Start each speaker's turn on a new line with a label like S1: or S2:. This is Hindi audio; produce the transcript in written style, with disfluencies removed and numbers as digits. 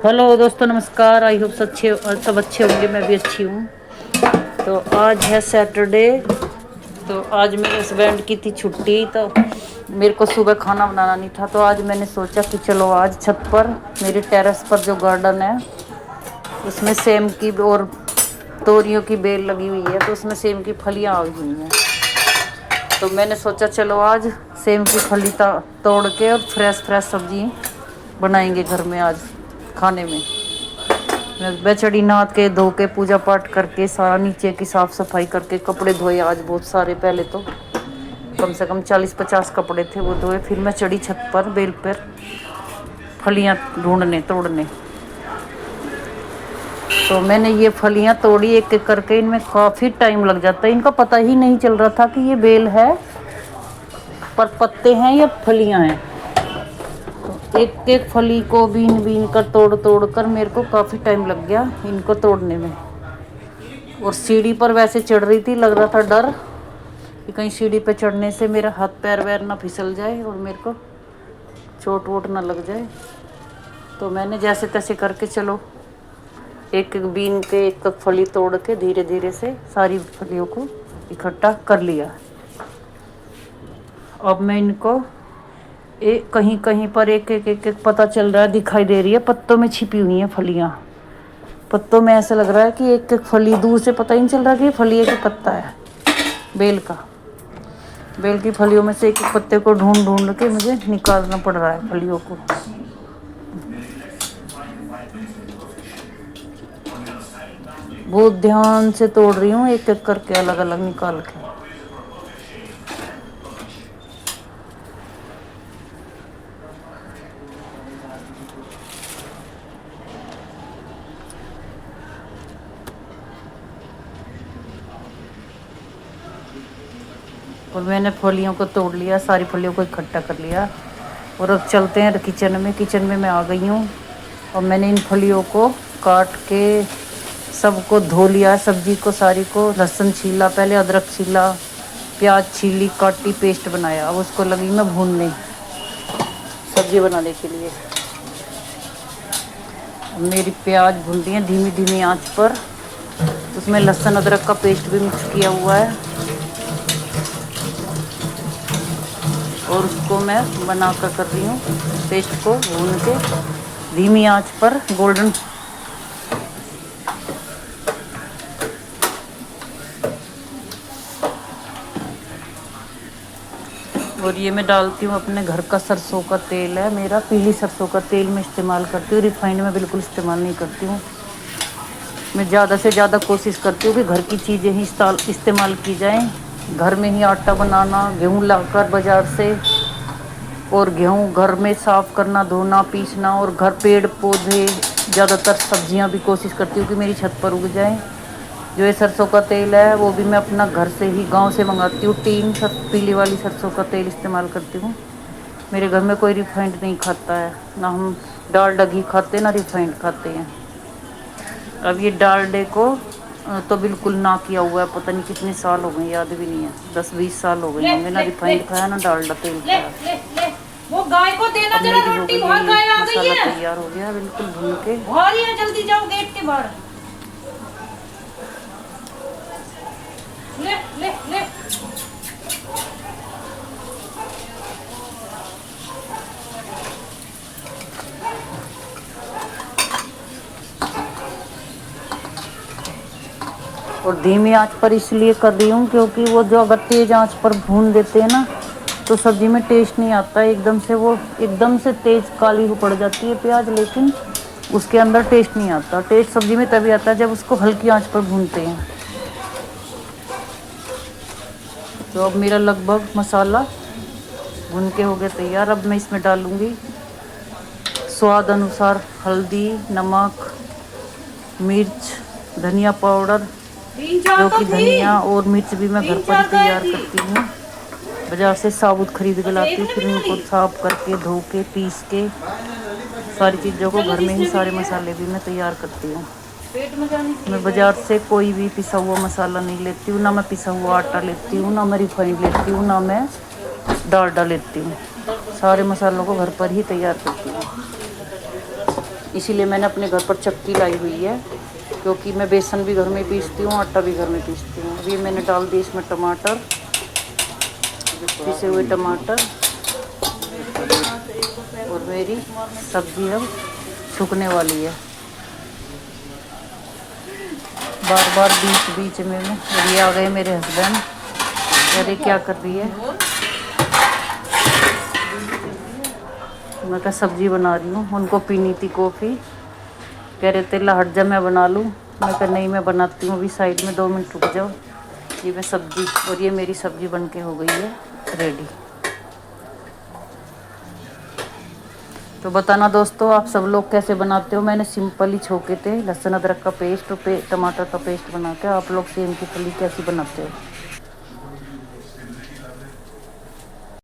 S1: हेलो दोस्तों, नमस्कार। आई होप सब अच्छे होंगे। मैं भी अच्छी हूँ। तो आज है सैटरडे। तो आज मेरे हस्बैंड की थी छुट्टी, तो मेरे को सुबह खाना बनाना नहीं था। तो आज मैंने सोचा कि चलो आज छत पर, मेरे टेरेस पर जो गार्डन है उसमें सेम की और तोरियों की बेल लगी हुई है, तो उसमें सेम की फलियाँ आई हुई हैं। तो मैंने सोचा चलो आज सेम की फली तोड़ के और फ्रेश फ्रेश सब्जी बनाएंगे घर में आज खाने में। मैं चढ़ी नहा के धो के पूजा पाठ करके सारा नीचे की साफ सफाई करके कपड़े धोए आज बहुत सारे। पहले तो कम से कम 40-50 कपड़े थे, वो धोए। फिर मैं चढ़ी छत पर बेल पर फलियां ढूंढने तोड़ने। तो मैंने ये फलियां तोड़ी एक एक करके। इनमें काफ़ी टाइम लग जाता है, इनका पता ही नहीं चल रहा था कि ये बेल है पर पत्ते हैं या फलियां हैं। तो एक एक फली को बीन बीन कर तोड़ तोड़ कर मेरे को काफ़ी टाइम लग गया इनको तोड़ने में। और सीढ़ी पर वैसे चढ़ रही थी, लग रहा था डर कि कहीं सीढ़ी पे चढ़ने से मेरा हाथ पैर वैर ना फिसल जाए और मेरे को चोट वोट ना लग जाए। तो मैंने जैसे तैसे करके चलो एक एक बीन के एक एक फली तोड़ के धीरे धीरे से सारी फलियों को इकट्ठा कर लिया। अब मैं इनको कहीं कहीं पर एक पता चल रहा है, दिखाई दे रही है, पत्तों में छिपी हुई हैं फलियाँ। पत्तों में ऐसा लग रहा है कि एक एक फली दूर से पता ही नहीं चल रहा कि ये फली है कि पत्ता है बेल का। बेल की फलियों में से एक एक पत्ते को ढूंढ ढूंढ के मुझे निकालना पड़ रहा है फलियों को। बहुत ध्यान से तोड़ रही हूँ एक एक करके, अलग अलग निकाल के। और मैंने फलियों को तोड़ लिया, सारी फलियों को इकट्ठा कर लिया। और अब चलते हैं किचन में। किचन में मैं आ गई हूँ और मैंने इन फलियों को काट के सबको धो लिया, सब्जी को सारी को। लहसुन छीला, पहले अदरक छीला, प्याज छीली, काटी, पेस्ट बनाया। अब उसको लगी मैं भूनने सब्जी बनाने के लिए। अब मेरी प्याज भून रही है धीमी धीमी आंच पर। उसमें लहसुन अदरक का पेस्ट भी मिक्स किया हुआ है और उसको मैं बना कर रही हूँ। पेस्ट को भून के धीमी आंच पर गोल्डन। और ये मैं डालती हूँ अपने घर का सरसों का तेल है मेरा, पीली सरसों का तेल मैं इस्तेमाल करती हूँ। रिफाइंड में बिल्कुल इस्तेमाल नहीं करती हूँ। मैं ज़्यादा से ज़्यादा कोशिश करती हूँ कि घर की चीज़ें ही इस्तेमाल की जाएं। घर में ही आटा बनाना, गेहूँ लाकर बाज़ार से, और गेहूँ घर में साफ़ करना, धोना, पीसना। और घर पेड़ पौधे, ज़्यादातर सब्जियाँ भी कोशिश करती हूँ कि मेरी छत पर उग जाएं। जो ये सरसों का तेल है वो भी मैं अपना घर से ही गांव से मंगाती हूँ। टीन पीली वाली सरसों का तेल इस्तेमाल करती हूँ। मेरे घर में कोई रिफाइंड नहीं खाता है, ना हम डालडा घी खाते ना रिफाइंड खाते हैं। अब ये डालडे को तो बिल्कुल ना किया हुआ है, पता नहीं कितने साल हो गए, याद भी नहीं है, 10-20 साल हो गए होंगे ना रिफाइंड खाया ना डालडा तेल खाया।
S2: वो गाय को देना
S1: अब
S2: जरा
S1: मेरी हो
S2: रोटी,
S1: गई है,
S2: बहुत
S1: ये
S2: गाय आ गई
S1: मसाला
S2: है।
S1: तैयार हो गया बिल्कुल भून के।
S2: और ये जल्दी जाओ गेट के बाहर। ले ले ले।
S1: और धीमी आंच पर इसलिए कर रही हूँ क्योंकि वो जो अगर तेज आंच पर भून देते हैं ना तो सब्जी में टेस्ट नहीं आता है। एकदम से वो एकदम से तेज काली हो पड़ जाती है प्याज, लेकिन उसके अंदर टेस्ट नहीं आता। टेस्ट सब्जी में तभी आता है जब उसको हल्की आंच पर भूनते हैं। तो अब मेरा लगभग मसाला भून के हो गया तैयार। अब मैं इसमें डालूँगी स्वाद अनुसार हल्दी, नमक, मिर्च, धनिया पाउडर, जो कि धनिया और मिर्च भी मैं घर पर ही तैयार करती हूँ, बाज़ार से साबुत खरीद के लाती हूँ। फिर उनको साफ करके धो के पीस के सारी चीज़ों को घर में ही सारे मसाले भी मैं तैयार करती हूँ। मैं बाज़ार से कोई भी पिसा हुआ मसाला नहीं लेती हूँ, ना मैं पिसा हुआ आटा लेती हूँ, ना मैं रिफाइंड लेती हूँ, ना मैं डालडा लेती हूँ। सारे मसालों को घर पर ही तैयार करती हूँ। इसीलिए मैंने अपने घर पर चक्की लाई हुई है, क्योंकि मैं बेसन भी घर में पीसती हूँ, आटा भी घर में पीसती हूँ। अभी मैंने डाल दी इसमें टमाटर, पिसे हुए टमाटर, और मेरी सब्जी अब सूखने वाली है। बार बार बीच बीच में और ये आ गए मेरे हस्बैंड। अरे क्या कर रही है? मैं क्या सब्जी बना रही हूँ, उनको पीनी थी कॉफ़ी। कह रहे थे ला हट जा मैं बना लूँ। मैं कहा नहीं मैं बनाती हूँ, अभी साइड में 2 मिनट रुक जाओ। ये मैं सब्जी, और ये मेरी सब्जी बनके हो गई है रेडी। तो बताना दोस्तों आप सब लोग कैसे बनाते हो। मैंने सिंपल ही छोके थे, लहसुन अदरक का पेस्ट और टमाटर का पेस्ट बना के। आप लोग सेम की फली कैसी बनाते हो?